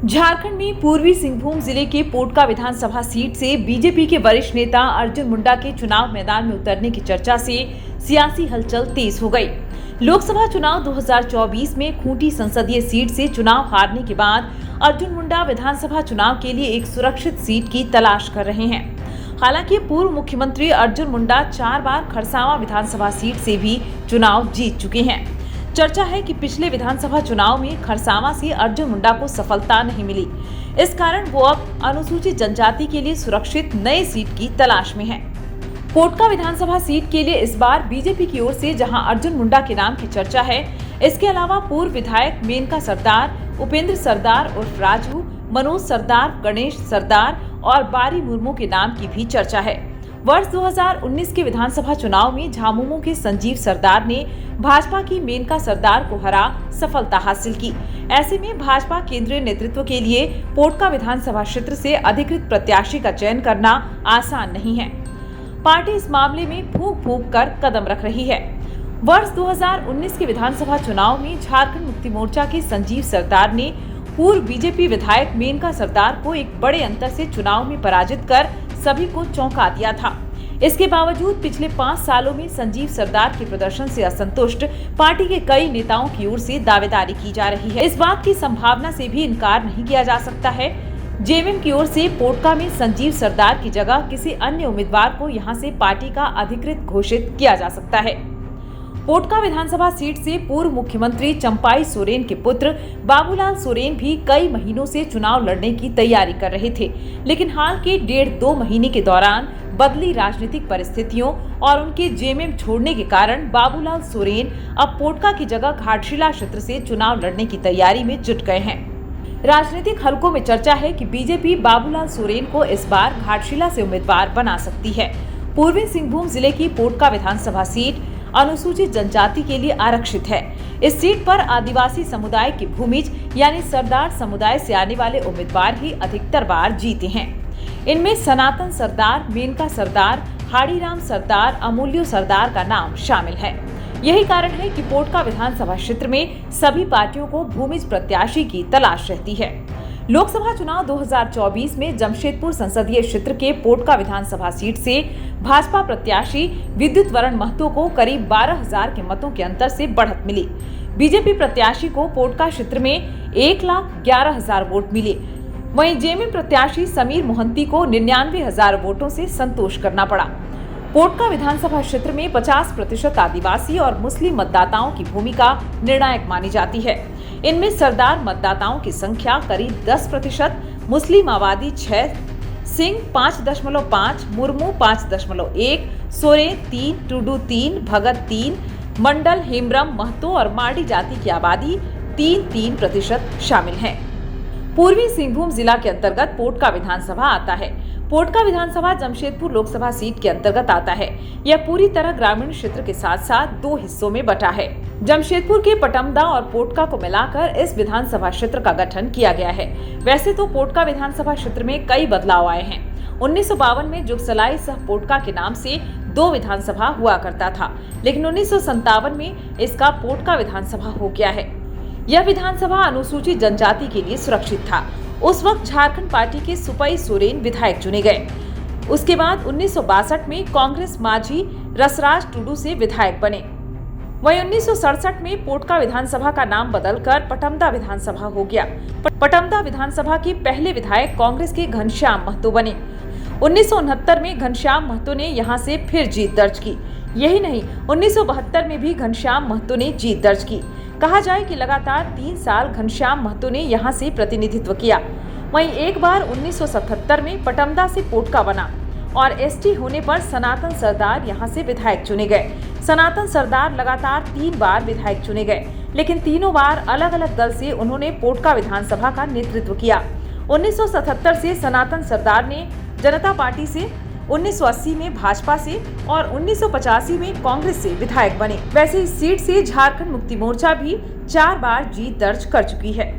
झारखंड में पूर्वी सिंहभूम जिले के पोटका विधानसभा सीट से बीजेपी के वरिष्ठ नेता अर्जुन मुंडा के चुनाव मैदान में उतरने की चर्चा से सियासी हलचल तेज हो गई। लोकसभा चुनाव 2024 में खूंटी संसदीय सीट से चुनाव हारने के बाद अर्जुन मुंडा विधानसभा चुनाव के लिए एक सुरक्षित सीट की तलाश कर रहे हैं। हालांकि पूर्व मुख्यमंत्री अर्जुन मुंडा 4 बार खरसावां विधानसभा सीट से भी चुनाव जीत चुके हैं। चर्चा है कि पिछले विधानसभा चुनाव में खरसावां से अर्जुन मुंडा को सफलता नहीं मिली। इस कारण वो अब अनुसूचित जनजाति के लिए सुरक्षित नए सीट की तलाश में हैं। पोटका विधानसभा सीट के लिए इस बार बीजेपी की ओर से जहां अर्जुन मुंडा के नाम की चर्चा है, इसके अलावा पूर्व विधायक मेनका सरदार, उपेंद्र सरदार उर्फ राजू, मनोज सरदार, गणेश सरदार और बारी मुर्मू के नाम की भी चर्चा है। वर्ष 2019 के विधानसभा चुनाव में झामुमो के संजीव सरदार ने भाजपा की मेनका सरदार को हरा सफलता हासिल की। ऐसे में भाजपा केंद्रीय नेतृत्व के लिए पोटका विधानसभा क्षेत्र से अधिकृत प्रत्याशी का चयन करना आसान नहीं है। पार्टी इस मामले में फूंक फूंक कर कदम रख रही है। वर्ष 2019 के विधानसभा चुनाव में झारखंड मुक्ति मोर्चा के संजीव सरदार ने पूर्व बीजेपी विधायक मेनका सरदार को एक बड़े अंतर से चुनाव में पराजित कर सभी को चौंका दिया था। इसके बावजूद पिछले 5 सालों में संजीव सरदार के प्रदर्शन से असंतुष्ट पार्टी के कई नेताओं की ओर से दावेदारी की जा रही है। इस बात की संभावना से भी इनकार नहीं किया जा सकता है जेएमएम की ओर से पोटका में संजीव सरदार की जगह किसी अन्य उम्मीदवार को यहां से पार्टी का अधिकृत घोषित किया जा सकता है। पोटका विधानसभा सीट से पूर्व मुख्यमंत्री चंपाई सोरेन के पुत्र बाबूलाल सोरेन भी कई महीनों से चुनाव लड़ने की तैयारी कर रहे थे, लेकिन हाल के 1.5-2 महीने के दौरान बदली राजनीतिक परिस्थितियों और उनके जेएमएम छोड़ने के कारण बाबूलाल सोरेन अब पोटका की जगह घाटशिला क्षेत्र से चुनाव लड़ने की तैयारी में जुट गए हैं। राजनीतिक हलकों में चर्चा है कि बीजेपी बाबूलाल सोरेन को इस बार घाटशिला से उम्मीदवार बना सकती है। पूर्वी सिंहभूम जिले की पोटका विधानसभा सीट अनुसूचित जनजाति के लिए आरक्षित है। इस सीट पर आदिवासी समुदाय के भूमिज यानी सरदार समुदाय से आने वाले उम्मीदवार ही अधिकतर बार जीते हैं। इनमें सनातन सरदार, मेनका सरदार, हाड़ीराम सरदार, अमूल्यो सरदार का नाम शामिल है। यही कारण है कि पोटका विधानसभा क्षेत्र में सभी पार्टियों को भूमिज प्रत्याशी की तलाश रहती है। लोकसभा चुनाव 2024 में जमशेदपुर संसदीय क्षेत्र के पोटका विधानसभा सीट से भाजपा प्रत्याशी विद्युत वरण महतो को करीब 12,000 के मतों के अंतर से बढ़त मिली। बीजेपी प्रत्याशी को पोटका क्षेत्र में 1,11,000 वोट मिले। वहीं जेएमएम प्रत्याशी समीर मोहंती को 99,000 वोटों से संतोष करना पड़ा। पोटका विधानसभा क्षेत्र में 50% आदिवासी और मुस्लिम मतदाताओं की भूमिका निर्णायक मानी जाती है। इनमें सरदार मतदाताओं की संख्या करीब 10%, मुस्लिम आबादी 6, सिंह 5.5, मुर्मू 5.1, सोरेन 3, टुडू 3, भगत 3, मंडल, हेमब्रम, महतो और मार्डी जाति की आबादी 3% शामिल है। पूर्वी सिंहभूम जिला के अंतर्गत पोटका विधानसभा आता है। पोटका विधानसभा जमशेदपुर लोकसभा सीट के अंतर्गत आता है। यह पूरी तरह ग्रामीण क्षेत्र के साथ साथ 2 हिस्सों में बटा है। जमशेदपुर के पटमदा और पोटका को मिलाकर इस विधानसभा क्षेत्र का गठन किया गया है। वैसे तो पोटका विधानसभा क्षेत्र में कई बदलाव आए हैं। 1952 में जुगसलाई सह पोटका के नाम से 2 विधानसभा हुआ करता था, लेकिन 1957 में इसका पोटका विधानसभा हो गया है। यह विधानसभा अनुसूचित जनजाति के लिए सुरक्षित था। उस वक्त झारखंड पार्टी के सुपई सोरेन विधायक चुने गए। उसके बाद 1962 में कांग्रेस माझी रसराज टुडू से विधायक बने। वहीं 1967 में पोटका विधानसभा का नाम बदलकर पटमदा विधानसभा हो गया। पटमदा विधानसभा के पहले विधायक कांग्रेस के घनश्याम महतो बने। 1969 में घनश्याम महतो ने यहां से फिर जीत दर्ज की। यही नहीं, 1972 में भी घनश्याम महतो ने जीत दर्ज की। कहा जाए कि लगातार 3 साल घनश्याम महतो ने यहां से प्रतिनिधित्व किया। वहीं एक बार 1977 में पटमदा से पोटका बना और एसटी होने पर सनातन सरदार यहां से विधायक चुने गए। सनातन सरदार लगातार 3 बार विधायक चुने गए, लेकिन तीनों बार अलग अलग दल से उन्होंने पोटका विधानसभा का नेतृत्व किया। 1977 से सनातन सरदार ने जनता पार्टी से, 1980 में भाजपा से और 1985 में कांग्रेस से विधायक बने। वैसे इस सीट से झारखंड मुक्ति मोर्चा भी 4 बार जीत दर्ज कर चुकी है।